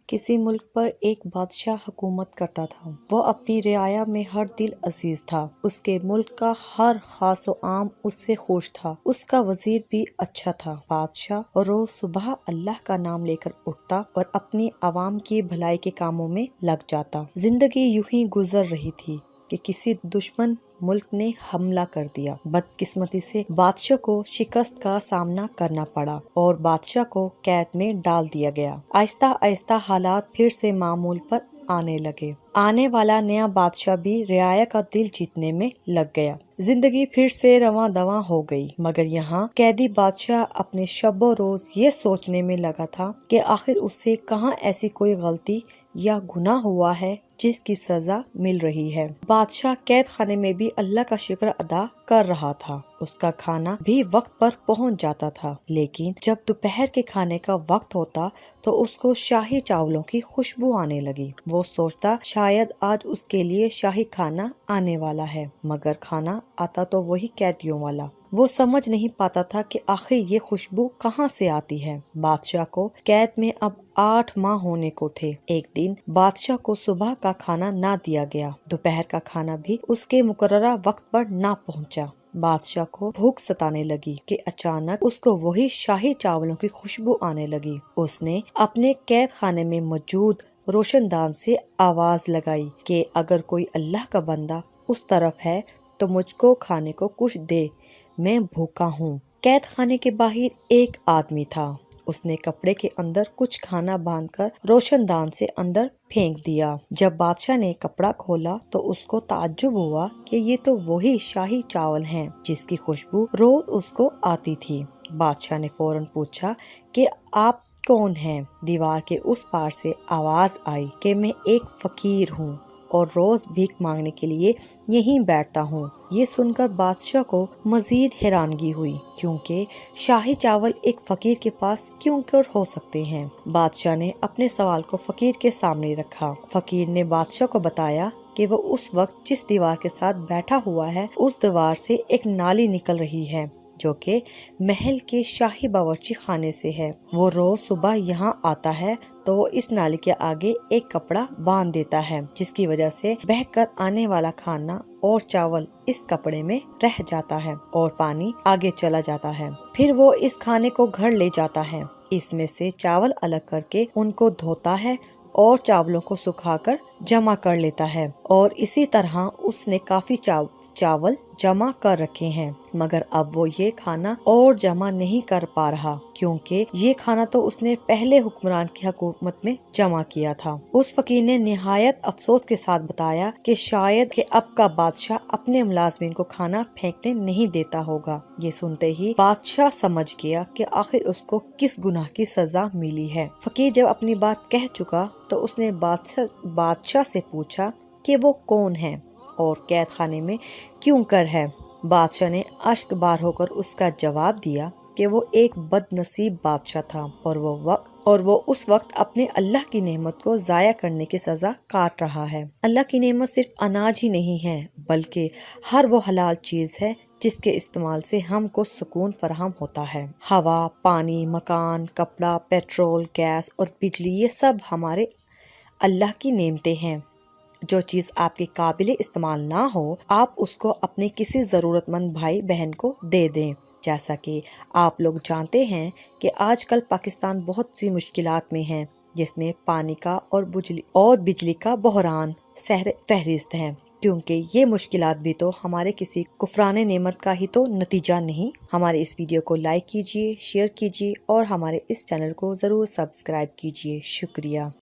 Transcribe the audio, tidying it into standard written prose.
کسی ملک پر ایک بادشاہ حکومت کرتا تھا۔ وہ اپنی رعایا میں ہر دل عزیز تھا۔ اس کے ملک کا ہر خاص و عام اس سے خوش تھا۔ اس کا وزیر بھی اچھا تھا۔ بادشاہ روز صبح اللہ کا نام لے کر اٹھتا اور اپنی عوام کی بھلائی کے کاموں میں لگ جاتا۔ زندگی یوں ہی گزر رہی تھی کہ کسی دشمن ملک نے حملہ کر دیا۔ بدقسمتی سے بادشاہ کو شکست کا سامنا کرنا پڑا اور بادشاہ کو قید میں ڈال دیا گیا۔ آہستہ آہستہ حالات پھر سے معمول پر آنے لگے۔ آنے والا نیا بادشاہ بھی رعایا کا دل جیتنے میں لگ گیا۔ زندگی پھر سے رواں دواں ہو گئی، مگر یہاں قیدی بادشاہ اپنے شب و روز یہ سوچنے میں لگا تھا کہ آخر اس سے کہاں ایسی کوئی غلطی یا گناہ ہوا ہے جس کی سزا مل رہی ہے۔ بادشاہ قید خانے میں بھی اللہ کا شکر ادا کر رہا تھا۔ اس کا کھانا بھی وقت پر پہنچ جاتا تھا، لیکن جب دوپہر کے کھانے کا وقت ہوتا تو اس کو شاہی چاولوں کی خوشبو آنے لگی۔ وہ سوچتا شاید آج اس کے لیے شاہی کھانا آنے والا ہے، مگر کھانا آتا تو وہی قیدیوں والا۔ وہ سمجھ نہیں پاتا تھا کہ آخر یہ خوشبو کہاں سے آتی ہے۔ بادشاہ کو قید میں اب 8 ماہ ہونے کو تھے۔ ایک دن بادشاہ کو صبح کا کھانا نہ دیا گیا۔ دوپہر کا کھانا بھی اس کے مقررہ وقت پر نہ پہنچا۔ بادشاہ کو بھوک ستانے لگی کہ اچانک اس کو وہی شاہی چاولوں کی خوشبو آنے لگی۔ اس نے اپنے قید خانے میں موجود روشن دان سے آواز لگائی کہ اگر کوئی اللہ کا بندہ اس طرف ہے تو مجھ کو کھانے کو کچھ دے، میں بھوکا ہوں۔ قید خانے کے باہر ایک آدمی تھا۔ اس نے کپڑے کے اندر کچھ کھانا باندھ کر روشن دان سے اندر پھینک دیا۔ جب بادشاہ نے کپڑا کھولا تو اس کو تعجب ہوا کہ یہ تو وہی شاہی چاول ہیں جس کی خوشبو روز اس کو آتی تھی۔ بادشاہ نے فوراً پوچھا کہ آپ کون ہیں؟ دیوار کے اس پار سے آواز آئی کہ میں ایک فقیر ہوں اور روز بھیک مانگنے کے لیے یہیں بیٹھتا ہوں۔ یہ سن کر بادشاہ کو مزید حیرانگی ہوئی، کیونکہ شاہی چاول ایک فقیر کے پاس کیوں کر ہو سکتے ہیں۔ بادشاہ نے اپنے سوال کو فقیر کے سامنے رکھا۔ فقیر نے بادشاہ کو بتایا کہ وہ اس وقت جس دیوار کے ساتھ بیٹھا ہوا ہے اس دیوار سے ایک نالی نکل رہی ہے جو کہ محل کے شاہی باورچی خانے سے ہے۔ وہ روز صبح یہاں آتا ہے تو وہ اس نالی کے آگے ایک کپڑا باندھ دیتا ہے، جس کی وجہ سے بہہ کر آنے والا کھانا اور چاول اس کپڑے میں رہ جاتا ہے اور پانی آگے چلا جاتا ہے۔ پھر وہ اس کھانے کو گھر لے جاتا ہے، اس میں سے چاول الگ کر کے ان کو دھوتا ہے اور چاولوں کو سکھا کر جمع کر لیتا ہے، اور اسی طرح اس نے کافی چاول جمع کر رکھے ہیں، مگر اب وہ یہ کھانا اور جمع نہیں کر پا رہا، کیونکہ یہ کھانا تو اس نے پہلے حکمران کی حکومت میں جمع کیا تھا۔ اس فقیر نے نہایت افسوس کے ساتھ بتایا کہ شاید کہ اب کا بادشاہ اپنے ملازمین کو کھانا پھینکنے نہیں دیتا ہوگا۔ یہ سنتے ہی بادشاہ سمجھ گیا کہ آخر اس کو کس گناہ کی سزا ملی ہے۔ فقیر جب اپنی بات کہہ چکا تو اس نے بادشاہ سے پوچھا کہ وہ کون ہے اور قید خانے میں کیوں کر ہے۔ بادشاہ نے اشک بار ہو کر اس کا جواب دیا کہ وہ ایک بد نصیب بادشاہ تھا اور وہ اس وقت اپنے اللہ کی نعمت کو ضائع کرنے کی سزا کاٹ رہا ہے۔ اللہ کی نعمت صرف اناج ہی نہیں ہے، بلکہ ہر وہ حلال چیز ہے جس کے استعمال سے ہم کو سکون فراہم ہوتا ہے۔ ہوا، پانی، مکان، کپڑا، پیٹرول، گیس اور بجلی، یہ سب ہمارے اللہ کی نعمتیں ہیں۔ جو چیز آپ کے قابل استعمال نہ ہو، آپ اس کو اپنے کسی ضرورت مند بھائی بہن کو دے دیں۔ جیسا کہ آپ لوگ جانتے ہیں کہ آج کل پاکستان بہت سی مشکلات میں ہے، جس میں پانی کا اور بجلی کا بحران فہرست ہے، کیونکہ یہ مشکلات بھی تو ہمارے کسی کفران نعمت کا ہی تو نتیجہ نہیں۔ ہمارے اس ویڈیو کو لائک کیجیے، شیئر کیجیے اور ہمارے اس چینل کو ضرور سبسکرائب کیجیے۔ شکریہ۔